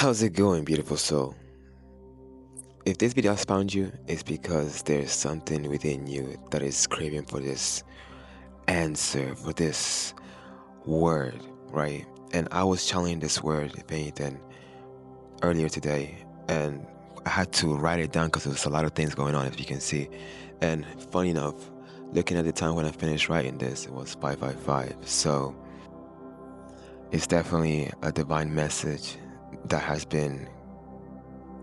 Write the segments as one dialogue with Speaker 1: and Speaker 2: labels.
Speaker 1: How's it going, beautiful soul? If this video has found you, it's because there's something within you that is craving for this answer, for this word, right? And I was channeling this word, if anything, earlier today, and I had to write it down because there's a lot of things going on, as you can see. And funny enough, looking at the time when I finished writing this, it was 5:55. So it's definitely a divine message that has been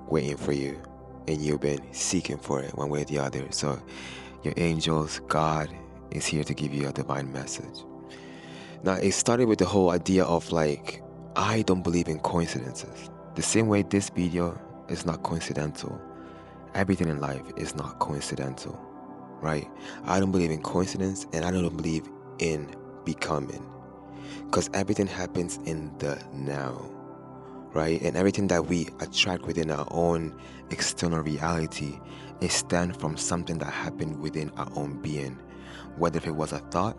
Speaker 1: waiting for you, and you've been seeking for it one way or the other. So your angels, God is here to give you a divine message. Now, it started with the whole idea of like, I don't believe in coincidences. The same way this video is not coincidental. Everything in life is not coincidental, right? I don't believe in coincidence, and I don't believe in becoming, because everything happens in the now, right? And everything that we attract within our own external reality is stemmed from something that happened within our own being, whether if it was a thought,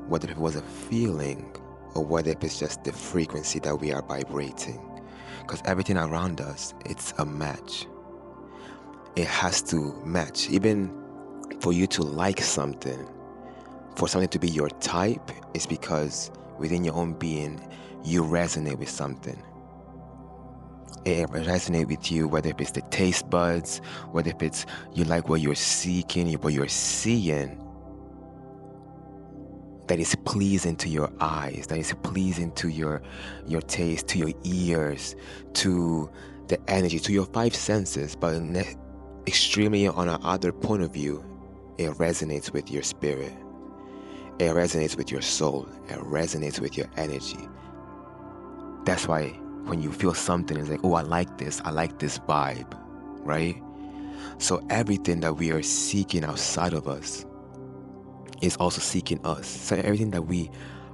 Speaker 1: whether if it was a feeling, or whether if it's just the frequency that we are vibrating. Because everything around us, it's a match. It has to match. Even for you to like something, for something to be your type, is because within your own being, you resonate with something. It resonates with you, whether if it's the taste buds, whether if it's you like what you're seeking, what you're seeing, that is pleasing to your eyes, that is pleasing to your taste, to your ears, to the energy, to your five senses. But extremely on another point of view, it resonates with your spirit. It resonates with your soul. It resonates with your energy. That's why when you feel something, it's like, oh, I like this vibe, right? So everything that we are seeking outside of us is also seeking us. So everything that we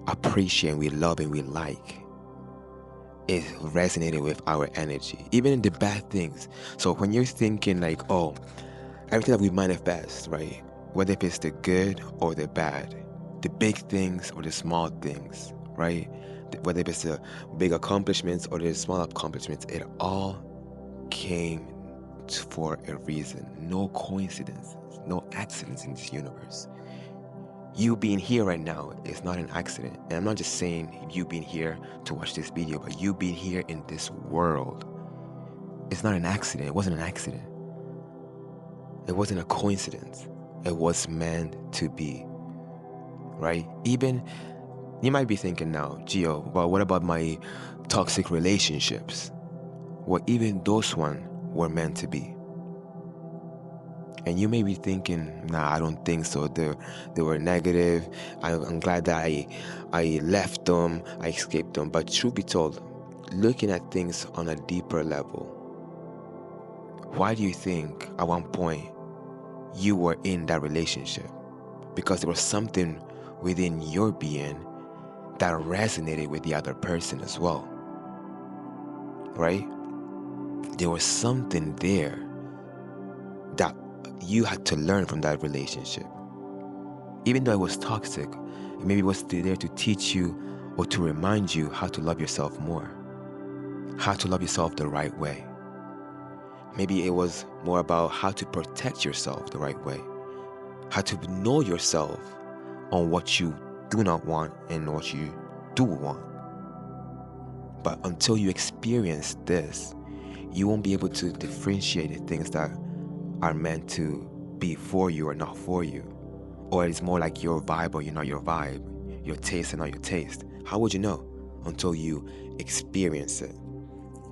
Speaker 1: appreciate, we love, and we like is resonating with our energy, even in the bad things. So when you're thinking like, oh, everything that we manifest, right? Whether if it's the good or the bad, the big things or the small things, right? Whether it's the big accomplishments or the small accomplishments, it all came for a reason. No coincidences, no accidents in this universe. You being here right now is not an accident. And I'm not just saying you being here to watch this video, but you being here in this world. It's not an accident. It wasn't an accident. It wasn't a coincidence. It was meant to be, right? Even you might be thinking now, Gio, but what about my toxic relationships? Well, even those ones were meant to be. And you may be thinking, nah, I don't think so. They were negative. I'm glad that I left them, I escaped them. But truth be told, looking at things on a deeper level, why do you think at one point you were in that relationship? Because there was something within your being that resonated with the other person as well, right? There was something there that you had to learn from that relationship. Even though it was toxic, maybe it was there to teach you or to remind you how to love yourself more, how to love yourself the right way. Maybe it was more about how to protect yourself the right way, how to know yourself on what you do not want and what you do want. But until you experience this, you won't be able to differentiate the things that are meant to be for you or not for you. Or it's more like your vibe or you're not your vibe, your taste or not your taste. How would you know? Until you experience it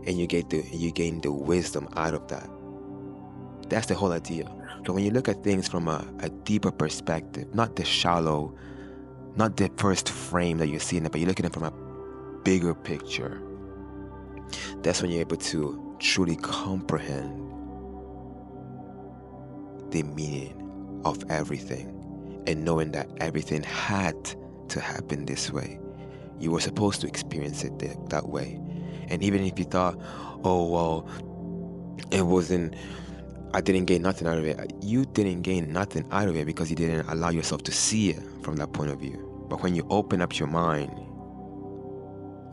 Speaker 1: and you gain the wisdom out of that. That's the whole idea. So when you look at things from a deeper perspective, not the shallow, not the first frame that you're seeing it, but you're looking at it from a bigger picture, that's when you're able to truly comprehend the meaning of everything, and knowing that everything had to happen this way. You were supposed to experience it that way. And even if you thought, oh, well, it wasn't, I didn't gain nothing out of it. You didn't gain nothing out of it because you didn't allow yourself to see it from that point of view. But when you open up your mind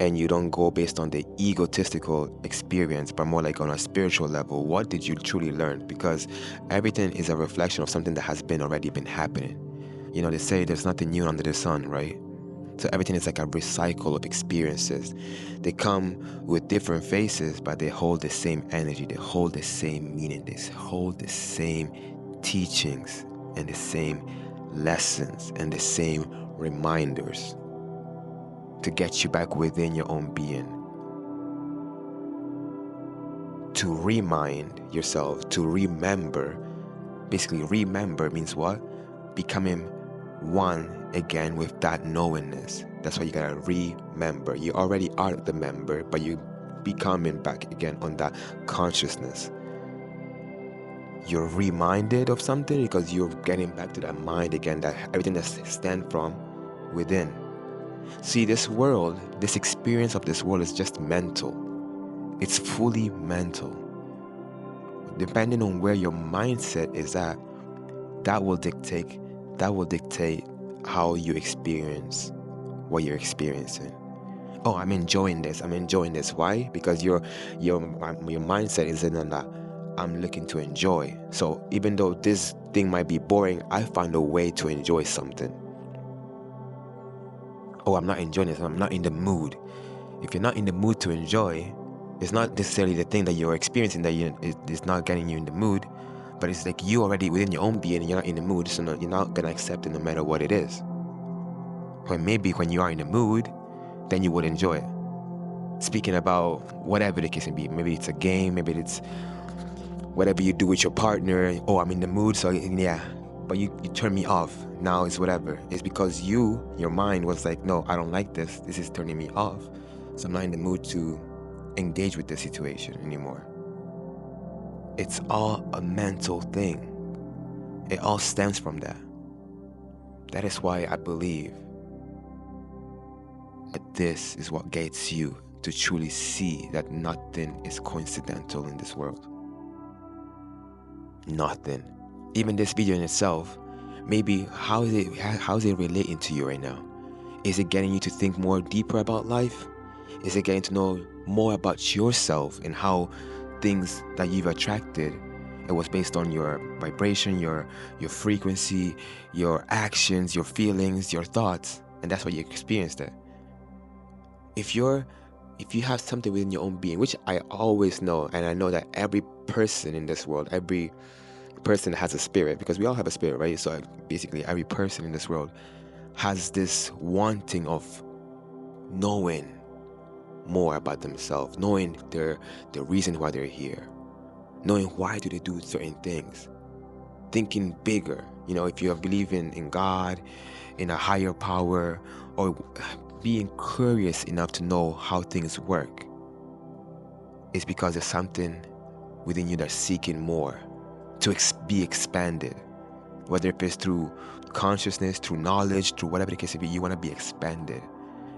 Speaker 1: and you don't go based on the egotistical experience, but more like on a spiritual level, what did you truly learn? Because everything is a reflection of something that has already been happening. They say there's nothing new under the sun, right? So everything is like a recycle of experiences. They come with different faces, but they hold the same energy, they hold the same meaning, they hold the same teachings and the same lessons and the same reminders to get you back within your own being. To remind yourself, to remember. Basically, remember means what? Becoming one again with that knowingness. That's why you gotta remember. You already are the member, but you becoming back again on that consciousness. You're reminded of something because you're getting back to that mind again, that everything that stems from within. See, this world, this experience of this world is just mental. It's fully mental. Depending on where your mindset is at, that will dictate how you experience what you're experiencing. Oh, I'm enjoying this. Why? Because your mindset is in that I'm looking to enjoy. So even though this thing might be boring, I found a way to enjoy something. Oh, I'm not enjoying this. I'm not in the mood. If you're not in the mood to enjoy, it's not necessarily the thing that you're experiencing that is not getting you in the mood, but it's like you already within your own being, you're not in the mood, so you're not gonna accept it no matter what it is. Or maybe when you are in the mood, then you would enjoy it. Speaking about whatever the case may be, maybe it's a game, maybe it's whatever you do with your partner. Oh, I'm in the mood, so yeah, but you turn me off. Now it's whatever. It's because your mind was like, no, I don't like this. This is turning me off. So I'm not in the mood to engage with the situation anymore. It's all a mental thing. It all stems from that. That is why I believe that this is what gets you to truly see that nothing is coincidental in this world. Nothing. Even this video in itself, maybe how is it relating to you right now? Is it getting you to think more deeper about life? Is it getting to know more about yourself and how things that you've attracted, it was based on your vibration, your frequency, your actions, your feelings, your thoughts, and that's why you experienced it. If you have something within your own being, which I always know, and I know that every person in this world, every person has a spirit, because we all have a spirit, right? So basically every person in this world has this wanting of knowing more about themselves, knowing the reason why they're here, knowing why do they do certain things, thinking bigger. If you believe in God, in a higher power, or being curious enough to know how things work, it's because there's something within you that's seeking more to be expanded. Whether it's through consciousness, through knowledge, through whatever the case may be, you want to be expanded.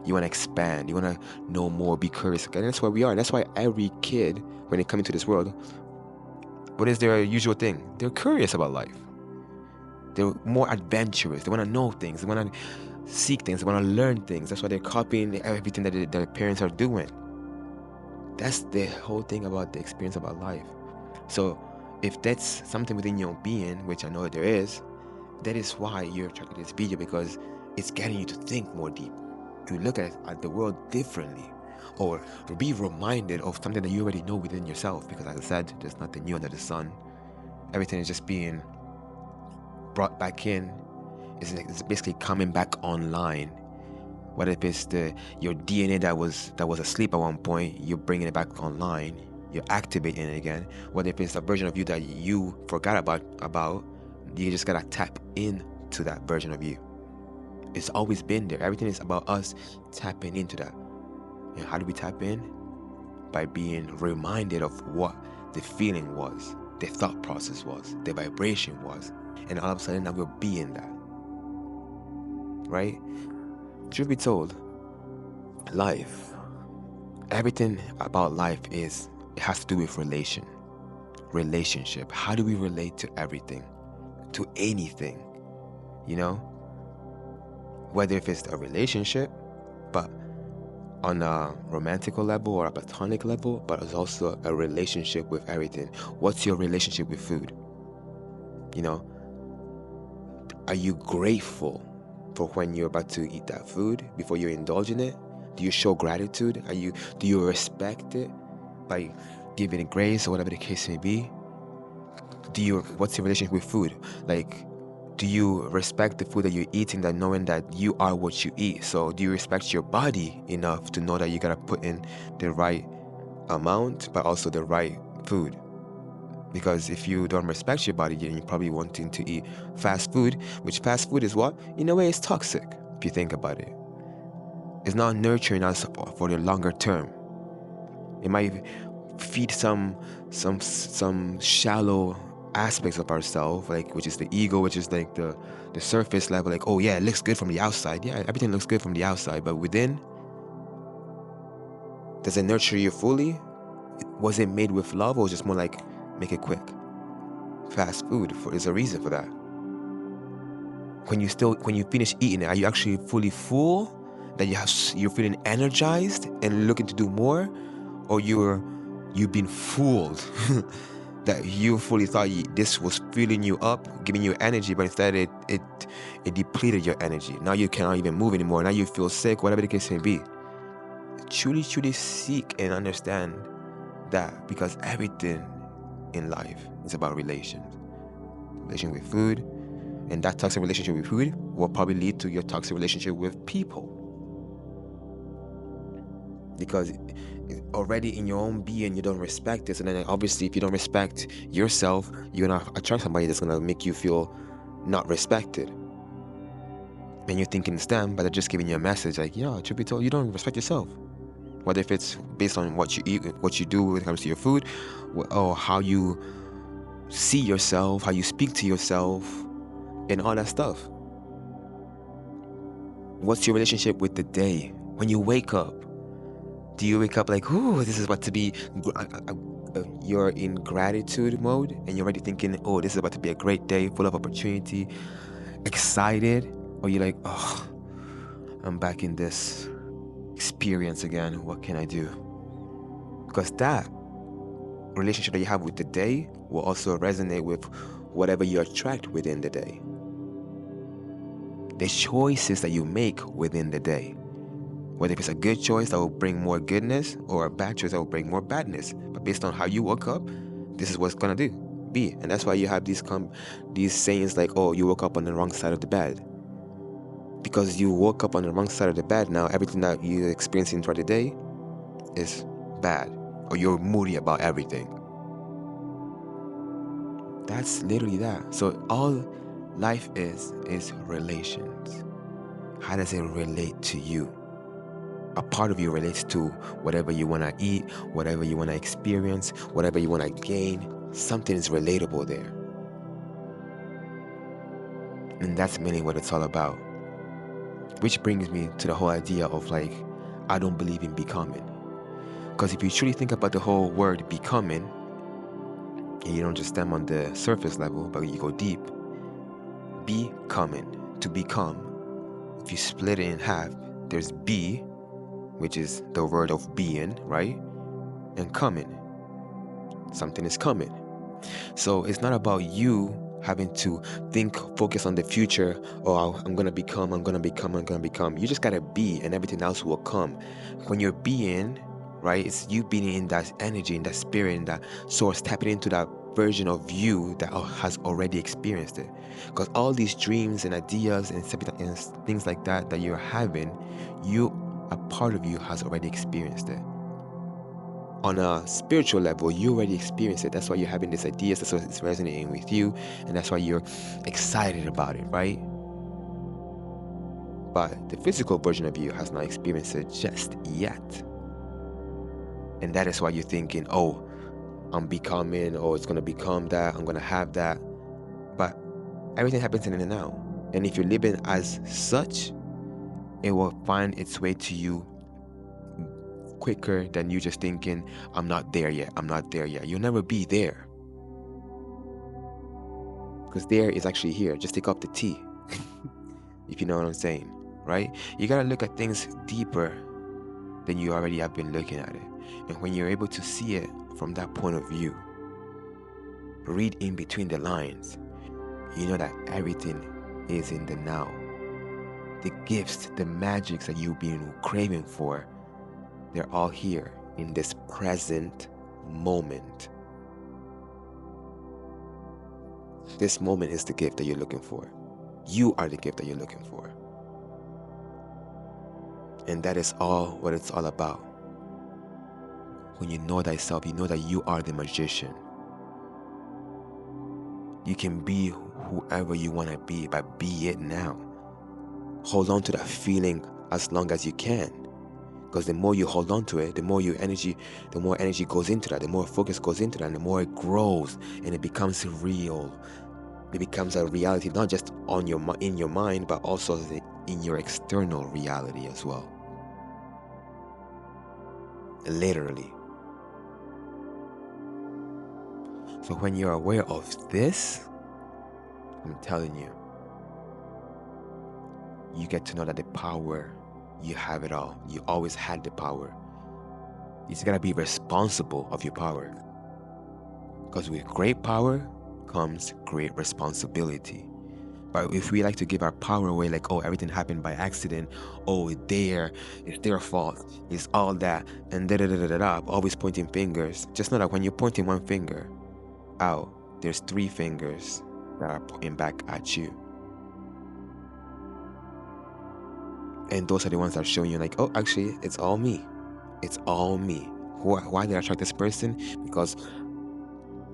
Speaker 1: You want to expand. You want to know more, be curious. And that's why we are. And that's why every kid, when they come into this world, what is their usual thing? They're curious about life. They're more adventurous. They want to know things. They want to seek things. They want to learn things. That's why they're copying everything that their parents are doing. That's the whole thing about the experience about life. So if that's something within your being, which I know there is, that is why you're attracted to this video, because it's getting you to think more deep, to look at the world differently, or to be reminded of something that you already know within yourself. Because as I said, there's nothing new under the sun. Everything is just being brought back in. It's basically coming back online. Whether it's your DNA that was asleep at one point, you're bringing it back online. You're activating it again. Whether it's a version of you that you forgot about, you just gotta tap into that version of you. It's always been there. Everything is about us tapping into that. And how do we tap in? By being reminded of what the feeling was, the thought process was, the vibration was, and all of a sudden now we're being that. Right? Truth be told, life, everything about life it has to do with relationship. How do we relate to everything, to anything? Whether if it's a relationship, but on a romantical level or a platonic level, but it's also a relationship with everything. What's your relationship with food? You know, are you grateful for when you're about to eat that food before you indulge in it? Do you show gratitude? Do you respect it by giving it grace or whatever the case may be? What's your relationship with food? Like, do you respect the food that you're eating, that knowing that you are what you eat? So do you respect your body enough to know that you gotta put in the right amount, but also the right food? Because if you don't respect your body, then you're probably wanting to eat fast food, which fast food is what? In a way, it's toxic, if you think about it. It's not nurturing us for the longer term. It might feed some shallow aspects of ourselves, like, which is the ego, which is like the surface level, like, oh yeah, it looks good from the outside. Yeah, everything looks good from the outside, but within, does it nurture you fully? Was it made with love, or just more like make it quick? Fast food is a reason for that. When you finish eating it, are you actually fully full, that you're feeling energized and looking to do more, or you've been fooled that you fully thought this was filling you up, giving you energy, but instead it depleted your energy. Now you cannot even move anymore. Now you feel sick, whatever the case may be. Truly seek and understand that, because everything in life is about relation with food, and that toxic relationship with food will probably lead to your toxic relationship with people. Because already in your own being, you don't respect this, and then obviously if you don't respect yourself, you're gonna attract somebody that's gonna make you feel not respected. And you're thinking it's them, but they're just giving you a message like, yeah, truth be told, you don't respect yourself. Whether if it's based on what you eat, what you do when it comes to your food, or how you see yourself, how you speak to yourself, and all that stuff. What's your relationship with the day? When you wake up, do you wake up like, ooh, this is about to be, you're in gratitude mode, and you're already thinking, oh, this is about to be a great day, full of opportunity, excited? Or you're like, oh, I'm back in this experience again, what can I do? Because that relationship that you have with the day will also resonate with whatever you attract within the day. The choices that you make within the day, whether if it's a good choice that will bring more goodness, or a bad choice that will bring more badness. But based on how you woke up, this is what's gonna be. And that's why you have these sayings like, oh, you woke up on the wrong side of the bed. Because you woke up on the wrong side of the bed, now everything that you're experiencing throughout the day is bad, or you're moody about everything. That's literally that. So all life is relations. How does it relate to you? A part of you relates to whatever you want to eat, whatever you want to experience, whatever you want to gain. Something is relatable there. And that's mainly what it's all about. Which brings me to the whole idea of like, I don't believe in becoming. Because if you truly think about the whole word becoming, and you don't just stem on the surface level, but you go deep, becoming, to become, if you split it in half, there's be, which is the word of being, right? And coming. Something is coming. So it's not about you having to focus on the future, or I'm going to become. You just got to be, and everything else will come. When you're being, right, it's you being in that energy, in that spirit, in that source, tapping into that version of you that has already experienced it. Because all these dreams and ideas and things like that you're having, a part of you has already experienced it. On a spiritual level, you already experienced it. That's why you're having these ideas. That's why it's resonating with you, and that's why you're excited about it, right? But the physical version of you has not experienced it just yet. And that is why you're thinking, oh, I'm becoming, oh, it's going to become that, I'm going to have that. But everything happens in the now. And if you're living as such, it will find its way to you quicker than you just thinking, I'm not there yet. You'll never be there. Because there is actually here. Just take up the T. If you know what I'm saying, right? You got to look at things deeper then you already have been looking at it. And when you're able to see it from that point of view, read in between the lines, you know that everything is in the now. The gifts, the magics that you've been craving for, they're all here in this present moment. This moment is the gift that you're looking for. You are the gift that you're looking for. And that is all what it's all about. When you know thyself, you know that you are the magician. You can be whoever you want to be, but be it now. Hold on to that feeling as long as you can. Because the more you hold on to it, the more energy goes into that, the more focus goes into that, and the more it grows and it becomes real. It becomes a reality, not just in your mind, but also in your external reality as well. Literally. So when you're aware of this, I'm telling you, you get to know that the power, you have it all. You always had the power. You just gotta be responsible of your power. Because with great power comes great responsibility. But if we like to give our power away, like, oh, everything happened by accident, oh, it's their fault, it's all that, and always pointing fingers. Just know that when you're pointing one finger out, there's 3 fingers that are pointing back at you. And those are the ones that are showing you like, oh, actually, it's all me. It's all me. Why did I attract this person? Because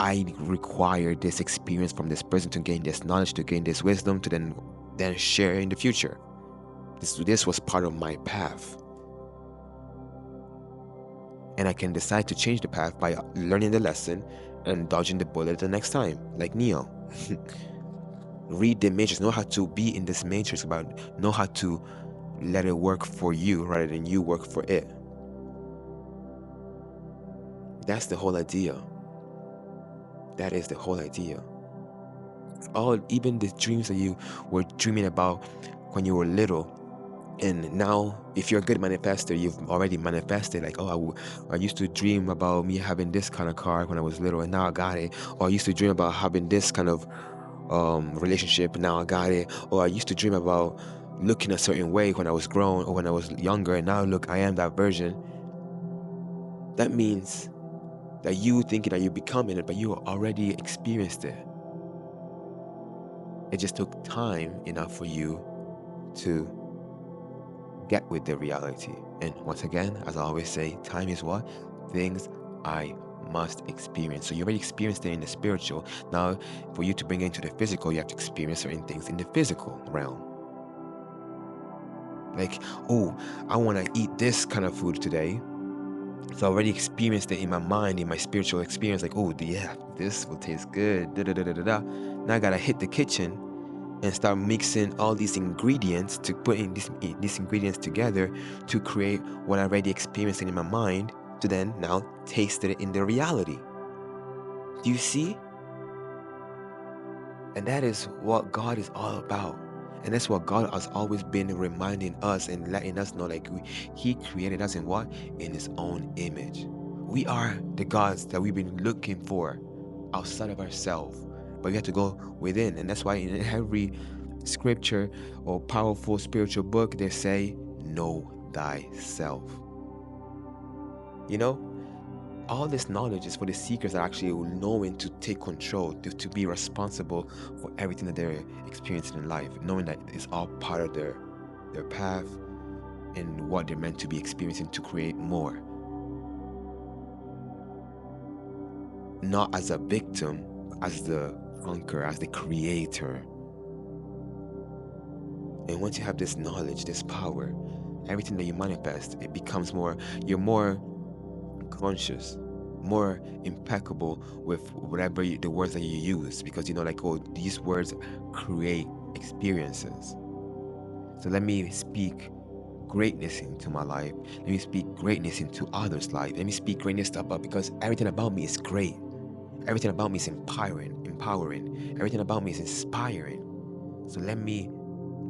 Speaker 1: I require this experience from this person to gain this knowledge, to gain this wisdom, to then share in the future. This was part of my path. And I can decide to change the path by learning the lesson and dodging the bullet the next time, like Neo. Read the matrix, know how to be in this matrix, but know how to let it work for you rather than you work for it. That's the whole idea. That is the whole idea. Even the dreams that you were dreaming about when you were little, and now if you're a good manifester, you've already manifested. Like, oh, I used to dream about me having this kind of car when I was little, and now I got it. Or I used to dream about having this kind of relationship, and now I got it. Or I used to dream about looking a certain way when I was grown or when I was younger, and now look, I am that version. That means that you thinking that you're becoming it, but you already experienced it. It just took time enough for you to get with the reality. And once again, as I always say, time is what? Things I must experience. So you already experienced it in the spiritual. Now, for you to bring it into the physical, you have to experience certain things in the physical realm. Like, oh, I want to eat this kind of food today. So I already experienced it in my mind, in my spiritual experience. Like, oh, yeah, this will taste good. Now I gotta hit the kitchen and start mixing all these ingredients to put in these ingredients together to create what I already experienced in my mind, to then now taste it in the reality. Do you see? And that is what God is all about. And that's what God has always been reminding us and letting us know, like, He created us in what? In His own image. We are the gods that we've been looking for outside of ourselves. But we have to go within. And that's why in every scripture or powerful spiritual book, they say, know thyself. You know? All this knowledge is for the seekers that actually knowing to take control, to be responsible for everything that they're experiencing in life, knowing that it's all part of their path and what they're meant to be experiencing to create more. Not as a victim, but as the conqueror, as the creator. And once you have this knowledge, this power, everything that you manifest, it becomes you're more conscious, more impeccable with whatever the words that you use, because you know, like, oh, these words create experiences. So let me speak greatness into my life. Let me speak greatness into others' life. Let me speak greatness about, because everything about me is great. Everything about me is empowering. Everything about me is inspiring. So let me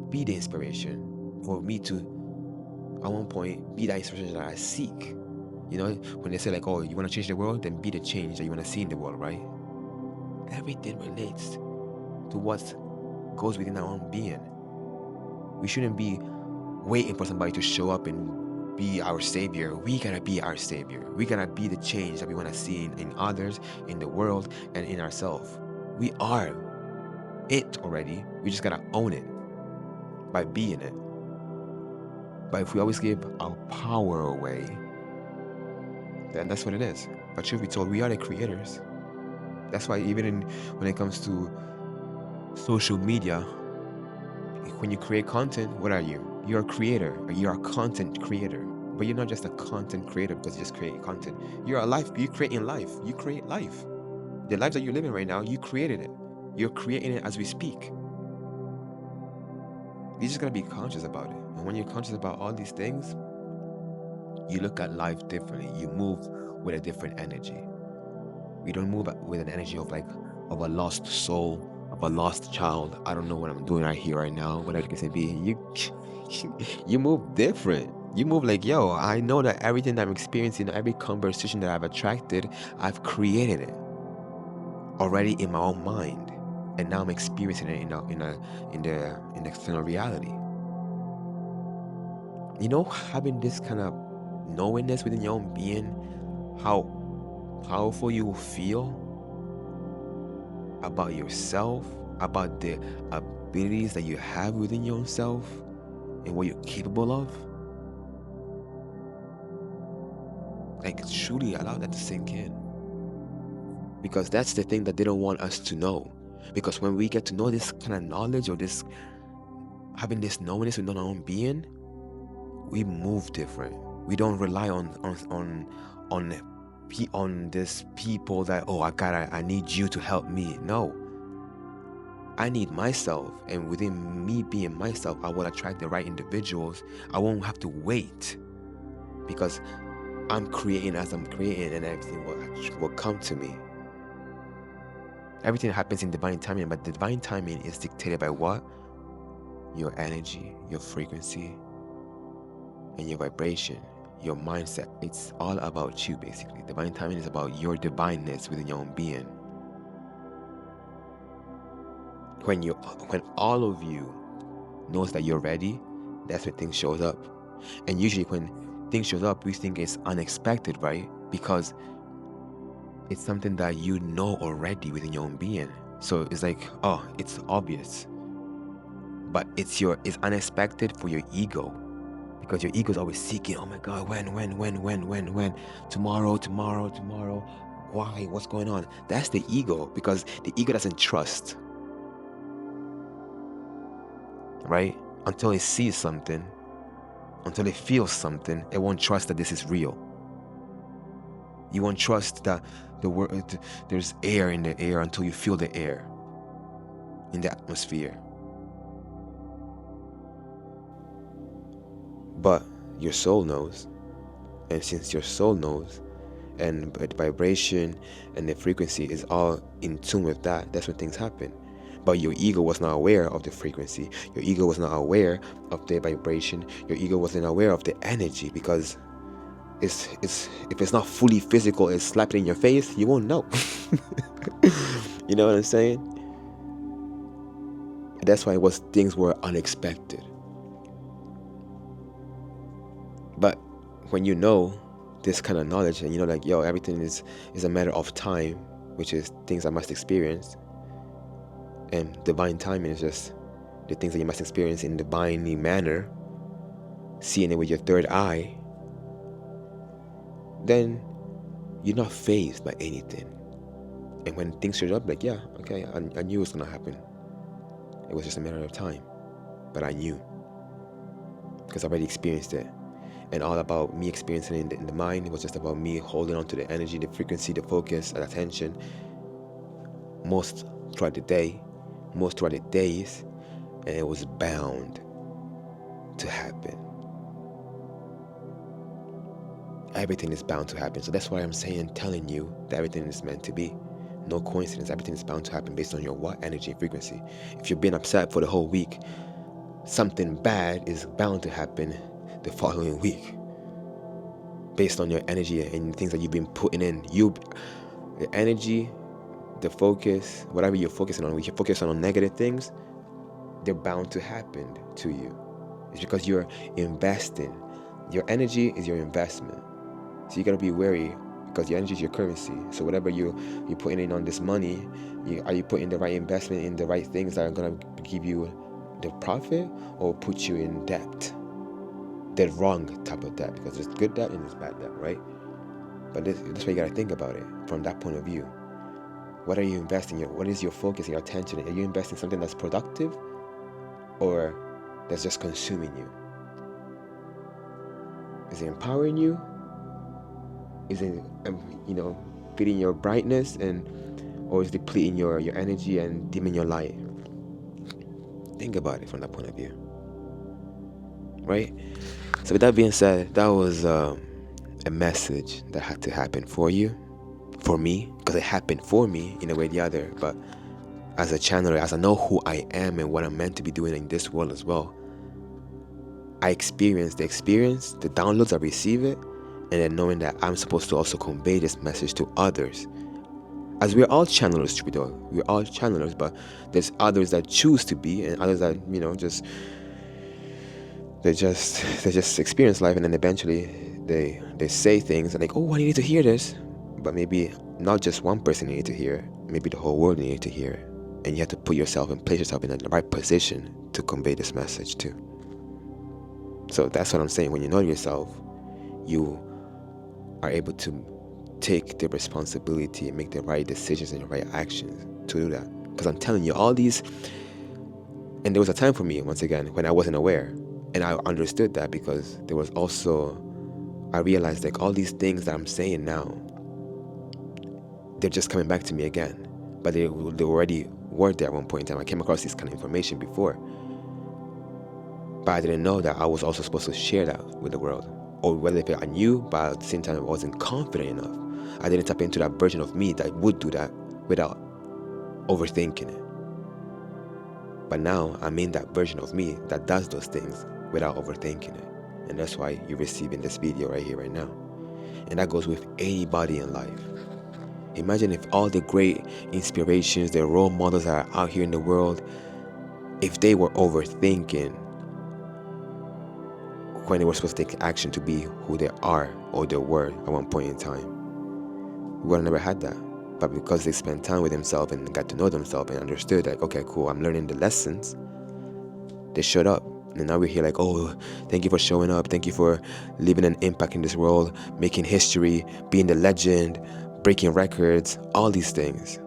Speaker 1: be the inspiration for me to At one point, be that inspiration that I seek. You know, when they say like, oh, you want to change the world, then be the change that you want to see in the world, right? Everything relates to what goes within our own being. We shouldn't be waiting for somebody to show up and be our savior. We gotta be our savior. We gotta be the change that we want to see in others, in the world, and in ourselves. We are it already. We just gotta own it by being it. But if we always give our power away, then that's what it is. But truth be told, we are the creators. That's why even when it comes to social media, when you create content, what are you? You're a creator, or you're a content creator. But you're not just a content creator because you just create content. You're creating life. You create life. The life that you're living right now, you created it. You're creating it as we speak. You just gotta be conscious about it. And when you're conscious about all these things, you look at life differently. You move with a different energy. We don't move with an energy of a lost soul, of a lost child. I don't know what I'm doing right here, right now. Whatever it can be, you move different. You move like, yo, I know that everything that I'm experiencing, every conversation that I've attracted, I've created it already in my own mind, and now I'm experiencing it in the external reality. You know, having this kind of knowingness within your own being, how powerful you will feel about yourself, about the abilities that you have within your own self, and what you're capable of. Like, truly allow that to sink in. Because that's the thing that they don't want us to know. Because when we get to know this kind of knowledge, or this having this knowingness within our own being, we move different. We don't rely on this people that, oh, I need you to help me. No, I need myself, and within me being myself, I will attract the right individuals. I won't have to wait, because I'm creating as I'm creating, and everything will come to me. Everything happens in divine timing, but the divine timing is dictated by what? Your energy, your frequency, and your vibration, your mindset. It's all about you, basically. Divine timing is about your divineness within your own being. When all of you knows that you're ready, that's when things shows up. And usually when things shows up, we think it's unexpected, right? Because it's something that you know already within your own being. So it's like, oh, it's obvious. But it's unexpected for your ego. Because your ego is always seeking, oh my God, when? Tomorrow. Why? What's going on? That's the ego, because the ego doesn't trust. Right? Until it sees something, until it feels something, it won't trust that this is real. You won't trust that there's air in the air until you feel the air in the atmosphere. But your soul knows. And since your soul knows, and the vibration and the frequency is all in tune with that, that's when things happen. But your ego was not aware of the frequency. Your ego was not aware of the vibration. Your ego wasn't aware of the energy, because it's if it's not fully physical, it's slapping in your face, you won't know. You know what I'm saying? That's why things were unexpected. But when you know this kind of knowledge, and you know, like, yo, everything is a matter of time, which is things I must experience, and divine timing is just the things that you must experience in divinely manner, seeing it with your third eye, then you're not fazed by anything. And when things show up, like, yeah, okay, I knew it was gonna happen. It was just a matter of time, but I knew, because I already experienced it. And all about me experiencing it in the mind, it was just about me holding on to the energy, the frequency, the focus, and attention most throughout the day, most throughout the days, and it was bound to happen. Everything is bound to happen. So that's why I'm telling you that everything is meant to be. No coincidence. Everything is bound to happen based on your what? Energy and frequency. If you've been upset for the whole week, something bad is bound to happen. the following week, based on your energy and things that you've been putting in. The energy, the focus, whatever you're focusing on, if you're focusing on negative things, they're bound to happen to you. It's because you're investing. Your energy is your investment. So you gotta be wary, because your energy is your currency. So whatever you're putting in on this money, are you putting the right investment in the right things that are gonna give you the profit, or put you in debt? The wrong type of debt, because there's good debt and there's bad debt, right? But this way you gotta think about it from that point of view. What are you investing in? What is your focus and your attention? Are you investing in something that's productive, or that's just consuming you? Is it empowering you? Is it, feeding your brightness, or is it depleting your energy and dimming your light? Think about it from that point of view, right? So with that being said, that was a message that had to happen for me, because it happened for me in a way or the other. But as a channeler, as I know who I am and what I'm meant to be doing in this world as well, I experience, the downloads, I receive it, and then knowing that I'm supposed to also convey this message to others. As we're all channelers, we're all channelers, but there's others that choose to be, and others that, they just experience life, and then eventually they say things and like, oh, I need to hear this. But maybe not just one person needed to hear it, maybe the whole world needed to hear it. And you have to put yourself and place yourself in the right position to convey this message too. So that's what I'm saying. When you know yourself, you are able to take the responsibility and make the right decisions and the right actions to do that. Because I'm telling you, all these, and there was a time for me, once again, when I wasn't aware. And I understood that, because there was also, I realized like all these things that I'm saying now, they're just coming back to me again. But they already were there at one point in time. I came across this kind of information before. But I didn't know that I was also supposed to share that with the world. Or whether if I knew, but at the same time I wasn't confident enough. I didn't tap into that version of me that would do that without overthinking it. But now I'm in that version of me that does those things without overthinking it. And that's why you're receiving this video right here, right now. And that goes with anybody in life. Imagine if all the great inspirations, the role models that are out here in the world, if they were overthinking when they were supposed to take action to be who they are or they were at one point in time. We would have never had that. But because they spent time with themselves and got to know themselves and understood like, okay, cool, I'm learning the lessons, they showed up. And now we're here like, oh, thank you for showing up. Thank you for leaving an impact in this world, making history, being the legend, breaking records, all these things.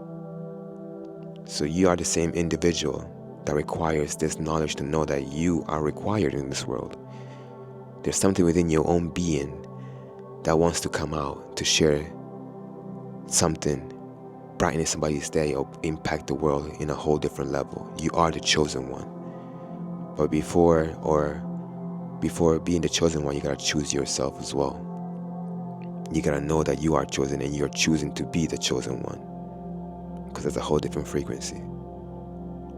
Speaker 1: So you are the same individual that requires this knowledge to know that you are required in this world. There's something within your own being that wants to come out to share something, brighten somebody's day, or impact the world in a whole different level. You are the chosen one. But before being the chosen one, you gotta choose yourself as well. You gotta know that you are chosen and you're choosing to be the chosen one. Because there's a whole different frequency.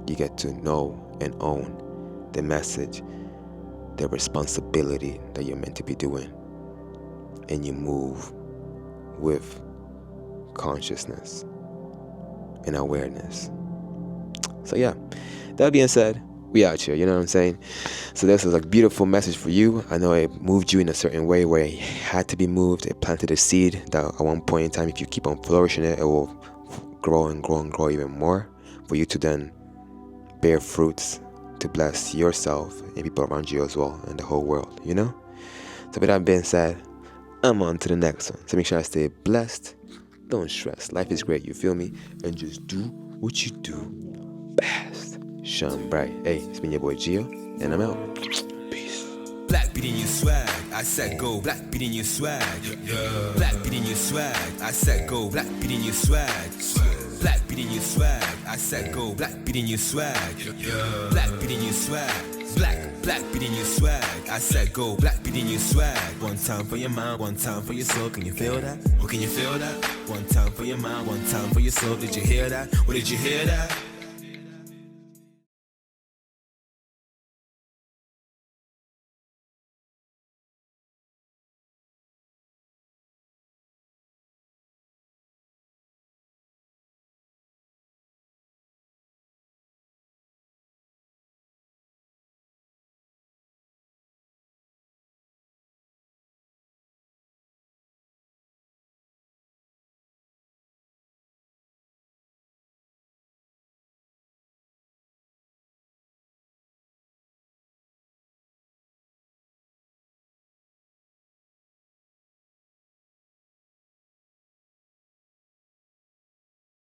Speaker 1: You get to know and own the message, the responsibility that you're meant to be doing. And you move with consciousness and awareness. So yeah, that being said, we out here, you know what I'm saying? So this was a beautiful message for you. I know it moved you in a certain way where it had to be moved. It planted a seed that at one point in time, if you keep on flourishing it, it will grow and grow and grow even more for you to then bear fruits to bless yourself and people around you as well and the whole world, you know? So with that being said, I'm on to the next one. So make sure I stay blessed. Don't stress. Life is great, you feel me? And just do what you do best. Shine bright. Hey, it's been your boy Gio, and I'm out. Peace.
Speaker 2: Black beat in your swag, I said go. Black beat in your swag, yeah. Black beat in your swag, I said go. Black beat in your swag, black beat in your swag, I said go. Black beat in your swag, yeah. Black beat in your swag, black beat in your swag, I said go. Black beat in your swag. One time for your mind, one time for your soul. Can you feel that? Oh, can you feel that? One time for your mind, one time for your soul. Did you hear that? Or did you hear that?